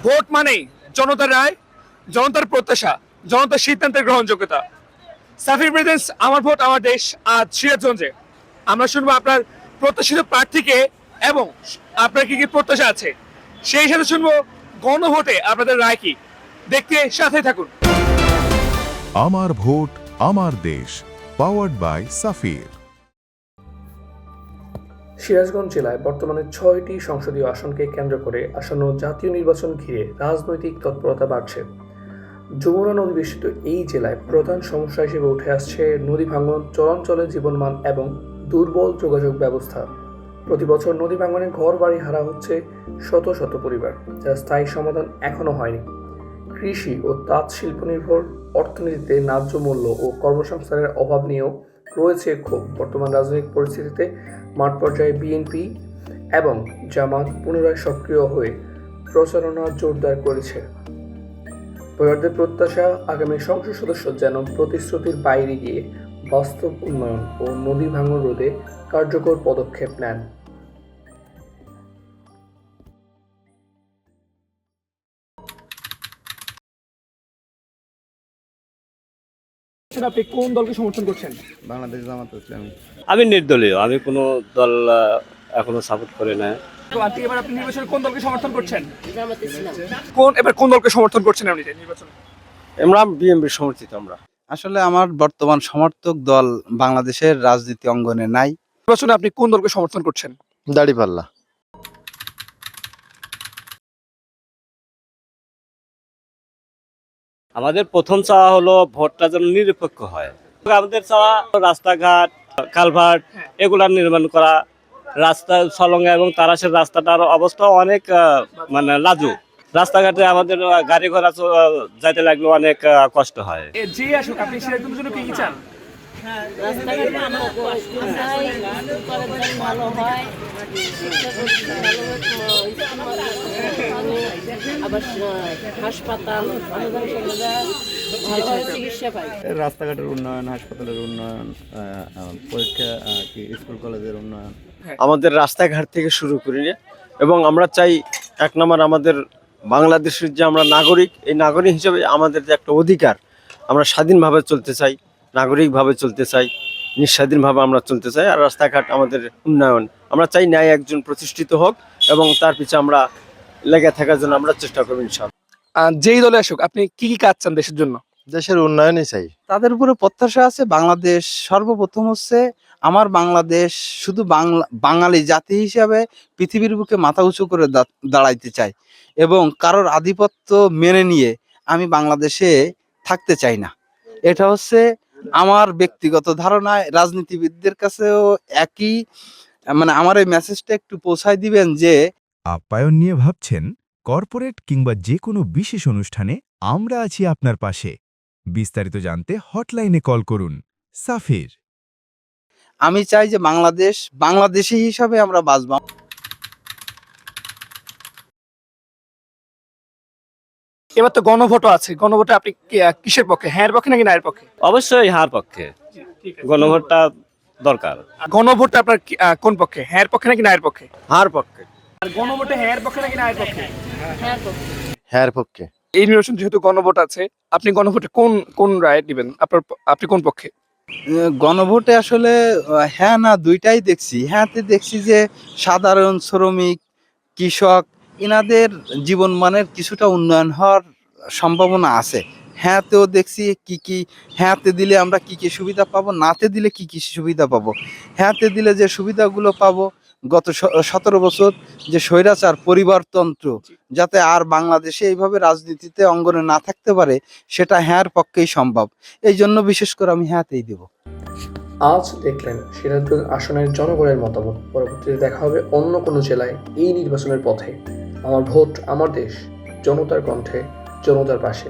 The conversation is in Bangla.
ভোট মানেই জনতার রায়, জনতার প্রত্যাশা, জনতার সিদ্ধান্তের গ্রহণযোগ্যতা। সাফির প্রেজেন্স আমার ভোট আমার দেশ আজ সিরাজগঞ্জে। আমরা শুনবো আপনার প্রত্যাশিত প্রার্থীকে এবং আপনার কি কি প্রত্যাশা আছে, সেই সাথে শুনবো গণভোটে আপনাদের রায় কি। দেখতে সাথে থাকুন। আমার ভোট আমার দেশ, পাওয়ার্ড বাই সাফির। সিরাজগঞ্জ জেলায় বর্তমানে ৬টি সংসদীয় আসনকে কেন্দ্র করে আসন্ন জাতীয় নির্বাচন ঘিরে রাজনৈতিক তৎপরতা বাড়ছে। যমুনা নদী বেষ্টিত এই জেলায় প্রধান সমস্যা হিসেবে উঠে আসছে নদী ভাঙন, চরাঞ্চলের জীবনমান এবং দুর্বল যোগাযোগ ব্যবস্থা। প্রতি বছর নদী ভাঙনে ঘর বাড়ি হারা হচ্ছে শত শত পরিবার, যার স্থায়ী সমাধান এখনো হয়নি। কৃষি ও তাঁত শিল্প নির্ভর অর্থনীতিতে ন্যায্য মূল্য ও কর্মসংস্থানের অভাব নিয়েও রয়েছে ক্ষোভ। বর্তমান রাজনৈতিক পরিস্থিতিতে মাঠ পর্যায়ে বিএনপি এবং জামাত পুনরায় সক্রিয় হয়ে প্রচারণা জোরদার করেছে। ভোটারদের প্রত্যাশা, আগামী সংসদ সদস্য যেন প্রতিশ্রুতির বাইরে গিয়ে বাস্তব উন্নয়ন ও নদী ভাঙন রোধে কার্যকর পদক্ষেপ নেন। আপনি কোন দলকে সমর্থন করছেন? বাংলাদেশ জামাত ইসলামী। আমি নির্দলীয়, আমি কোনো দল এখনো সাপোর্ট করি না। আপনি নির্বাচনে কোন দলকে সমর্থন করছেন? কোন দলকে সমর্থন করছেন আপনি নির্বাচনে? আমরা বিএনপি সমর্থিত। আমরা আসলে আমার বর্তমান সমর্থক দল বাংলাদেশের রাজনীতি অঙ্গনে নাই। নির্বাচনে আপনি কোন দলকে সমর্থন করছেন? দাড়িপাল্লা। আমাদের প্রথম চাওয়া হলো ভোটটা যেন নিরপেক্ষ হয়। আমাদের চাওয়া রাস্তাঘাট, কালভার্ট এগুলা নির্মাণ করা, রাস্তা সলঙ্গা এবং তারাশের রাস্তাটার অবস্থা অনেক মানে লাজুক। রাস্তাঘাটে আমাদের গাড়ি ঘোড়া যাইতে লাগলে অনেক কষ্ট হয়। যে আসুক, আপনি সিরাজগঞ্জের জন্য কি চান? রাস্তাঘাট ভালো হয়, কলেজ ভালো হয়, আবার হাসপাতাল, চিকিৎসা পাই। রাস্তাঘাটের উন্নয়ন, হাসপাতালের উন্নয়ন, পরীক্ষা স্কুল কলেজের উন্নয়ন। আমাদের রাস্তাঘাট থেকে শুরু করি এবং আমরা চাই এক নম্বর আমাদের বাংলাদেশের যে আমরা নাগরিক, এই নাগরিক হিসেবে আমাদের যে একটা অধিকার, আমরা স্বাধীনভাবে চলতে চাই, নাগরিকভাবে চলতে চাই, নিঃস্বাধীনভাবে আমরা চলতে চাই। আর রাস্তাঘাট আমাদের উন্নয়ন, আমরা চাই ন্যায় একজন প্রতিষ্ঠিত হোক এবং তার পিছনে আমরা লেগে থাকার জন্য আমরা চেষ্টা করব ইনশাআল্লাহ। যেই দলে আসুক, আপনি কি কি কাজ চান দেশের জন্য? দেশের উন্নয়নই চাই। তাদের উপরে প্রত্যাশা আছে বাংলাদেশ সর্বপ্রথম হচ্ছে আমার বাংলাদেশ শুধু বাঙালি জাতি হিসাবে পৃথিবীর বুকে মাথা উঁচু করে দাঁড়াইতে চাই এবং কারোর আধিপত্য মেনে নিয়ে আমি বাংলাদেশে থাকতে চাই না। এটা হচ্ছে আমার ব্যক্তিগত ধারণায়। রাজনীতিবিদদের কাছেও একই, মানে আমার এই মেসেজটা একটু পৌঁছায় দিবেন যে আপ্যায়ন নিয়ে ভাবছেন? কর্পোরেট কিংবা যে কোনো বিশেষ অনুষ্ঠানে আমরা আছি আপনার পাশে। বিস্তারিত জানতে হটলাইনে কল করুন। সাফির। আমি চাই যে বাংলাদেশি হিসাবে আমরা বাঁচব। এবার তো গণভোটও আছে, গণভোটে আপনি কিসের পক্ষে, হ্যাঁ পক্ষে নাকি নায়ের পক্ষে? অবশ্যই হার পক্ষে, গণভোটটা দরকার। গণভোটটা আপনার কোন পক্ষে, হ্যাঁ পক্ষে নাকি নায়ের পক্ষে? হার পক্ষে। আর গণভোটে হ্যাঁ পক্ষে নাকি নায়ের পক্ষে? হ্যাঁ পক্ষে। এই নির্বাচন যেহেতু গণভোট আছে, আপনি গণভোটে কোন রায় দিবেন? আপনি কোন পক্ষে? গণভোটে আসলে হ্যাঁ না দুইটাই দেখছি। হ্যাঁতে দেখছি যে সাধারণ শ্রমিক, কৃষক এনাদের জীবনমানের কিছুটা উন্নয়ন হওয়ার সম্ভাবনা আছে। হ্যাঁতেও দেখছি কি হ্যাঁতে দিলে আমরা কি সুবিধা পাবো, নাতে দিলে কি সুবিধা পাবো। হ্যাঁতে দিলে যে সুবিধাগুলো পাবো, গত 17 বছর যে স্বৈরাচার পরিবারতন্ত্র যাতে আর বাংলাদেশে এইভাবে রাজনীতিতে অঙ্গনে না থাকতে পারে, সেটা হ্যাঁর পক্ষেই সম্ভব। এই জন্য বিশেষ করে আমি হ্যাঁতেই দেব। আজ দেখলেন সিরাজগঞ্জ আসনের জনগণের মতামত। পরবর্তীতে দেখা হবে অন্য কোনো জেলায় এই নির্বাচনের পথে। আমার ভোট আমার দেশ, জনতার কণ্ঠে, জনতার পাশে।